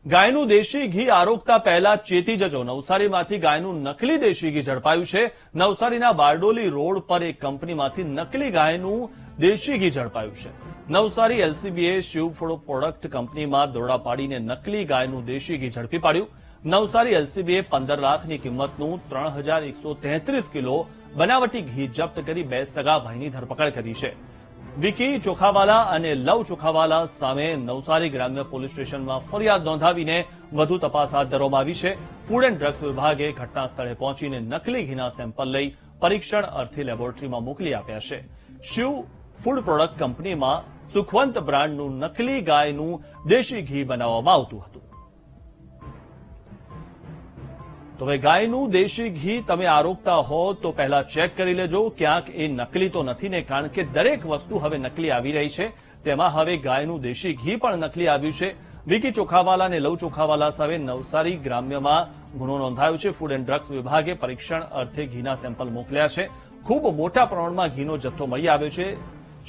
ગાયનું દેશી ઘી આરોગતા પહેલા ચેતી જજો। નવસારીમાંથી ગાયનું નકલી દેશી ઘી ઝડપાયું છે। નવસારીના બારડોલી રોડ પર એક કંપનીમાંથી નકલી ગાયનું દેશી ઘી ઝડપાયું છે। નવસારી એલસીબીએ શિવ ફૂડ પ્રોડક્ટ કંપનીમાં દરોડા પાડીને નકલી ગાયનું દેશી ઘી ઝડપી પાડ્યું। નવસારી એલસીબીએ 15 લાખની કિંમતનું 3133 કિલો બનાવટી ઘી જપ્ત કરી બે સગા ભાઈની ધરપકડ કરી છે। વિકી ચોખાવાલા અને લવ ચોખાવાલા સામે નવસારી ગ્રામ્ય પોલીસ સ્ટેશનમાં ફરિયાદ નોંધાવીને વધુ તપાસ હાથ ધરવામાં આવી છે। ફૂડ એન્ડ ડ્રગ્સ વિભાગે ઘટના સ્થળે પહોંચીને નકલી ઘીના સેમ્પલ લઈ પરીક્ષણ અર્થે લેબોરેટરીમાં મોકલી આપ્યા છે। શિવ ફૂડ પ્રોડક્ટ કંપનીમાં સુખવંત બ્રાન્ડનું નકલી ગાયનું દેશી ઘી બનાવવામાં આવતું હતું। તો હવે ગાયનું દેશી ઘી તમે આરોગતા હો તો પહેલા ચેક કરી લેજો ક્યાંક એ નકલી તો નથી ને, કારણ કે દરેક વસ્તુ હવે નકલી આવી રહી છે। તેમાં હવે ગાયનું દેશી ઘી પણ નકલી આવ્યું છે। વિકી ચોખાવાલા અને લવ ચોખાવાલા સામે નવસારી ગ્રામ્યમાં ગુનો નોંધાયો છે। ફૂડ એન્ડ ડ્રગ્સ વિભાગે પરીક્ષણ અર્થે ઘીના સેમ્પલ મોકલ્યા છે। ખૂબ મોટા પ્રમાણમાં ઘીનો જથ્થો મળી આવ્યો છે।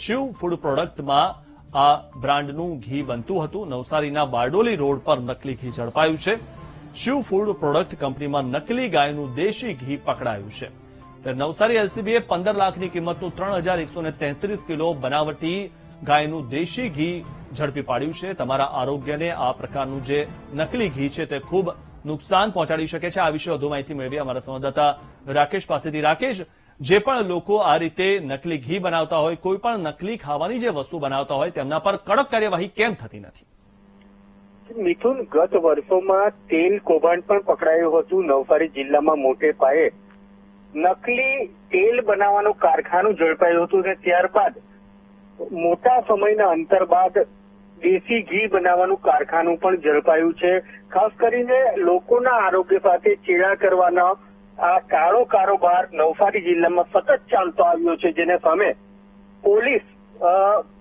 શિવ ફૂડ પ્રોડક્ટમાં આ બ્રાન્ડનું ઘી બનતું હતું। નવસારીના બારડોલી રોડ પર નકલી ઘી ઝડપાયું છે। શિવ ફૂડ પ્રોડક્ટ કંપનીમાં નકલી ગાયનું દેશી ઘી પકડાયું છે। ત્યારે નવસારી એલસીબીએ 15 લાખની કિંમતનું 3133 કિલો બનાવટી ગાયનું દેશી ઘી ઝડપી પાડ્યું છે। તમારા આરોગ્યને આ પ્રકારનું જે નકલી ઘી છે તે ખૂબ નુકસાન પહોંચાડી શકે છે। આ વિશે વધુ માહિતી મેળવી અમારા સંવાદદાતા રાકેશ પાસેથી। રાકેશ, જે પણ લોકો આ રીતે નકલી ઘી બનાવતા હોય, કોઈ પણ નકલી ખાવાની જે વસ્તુ બનાવતા હોય, તેમના પર કડક કાર્યવાહી કેમ થતી નથી? મિથુન, ગત વર્ષોમાં તેલ કૌભાંડ પણ પકડાયું હતું। નવસારી જિલ્લામાં મોટે પાયે નકલી તેલ બનાવવાનું કારખાનું ઝડપાયું હતું અને ત્યારબાદ મોટા સમયના અંતર બાદ દેશી ઘી બનાવવાનું કારખાનું પણ ઝડપાયું છે। ખાસ કરીને લોકોના આરોગ્ય સાથે ચેડા કરવાનો આ કાળો કારોબાર નવસારી જિલ્લામાં સતત ચાલતો આવ્યો છે, જેને સામે પોલીસ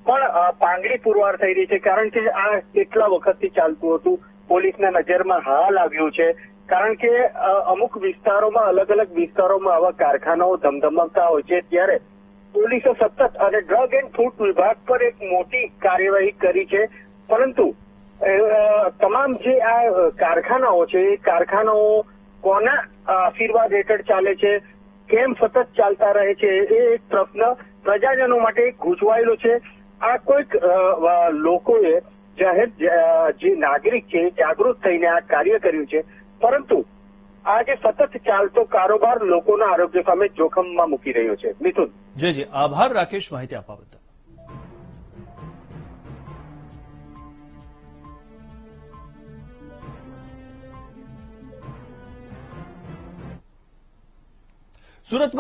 પણ પાંગડી પુરવાર થઈ રહી છે, કારણ કે આ કેટલા વખતથી ચાલતું હતું। પોલીસના નજરમાં હાલ આવ્યું છે, કારણ કે અમુક વિસ્તારોમાં, અલગ અલગ વિસ્તારોમાં આવા કારખાનાઓ ધમધમતા હોય છે। ત્યારે પોલીસે સતત અને ડ્રગ એન્ડ ફૂડ વિભાગ પર એક મોટી કાર્યવાહી કરી છે, પરંતુ તમામ જે આ કારખાનાઓ છે એ કારખાનાઓ કોના આશીર્વાદ હેઠળ ચાલે છે, કેમ સતત ચાલતા રહે છે, એ એક પ્રશ્ન પ્રજાજનો માટે ગૂંચવાયેલો છે। આ કોઈક લોકોએ જાહેર જે નાગરિક છે જાગૃત થઈને આ કાર્ય કર્યું છે, પરંતુ આ જે સતત ચાલતો કારોબાર લોકોના આરોગ્ય સામે જોખમમાં મૂકી રહ્યો છે। મિથુન, જી, આભાર રાકેશ માહિતી આપવા બદલ। સુરતમાં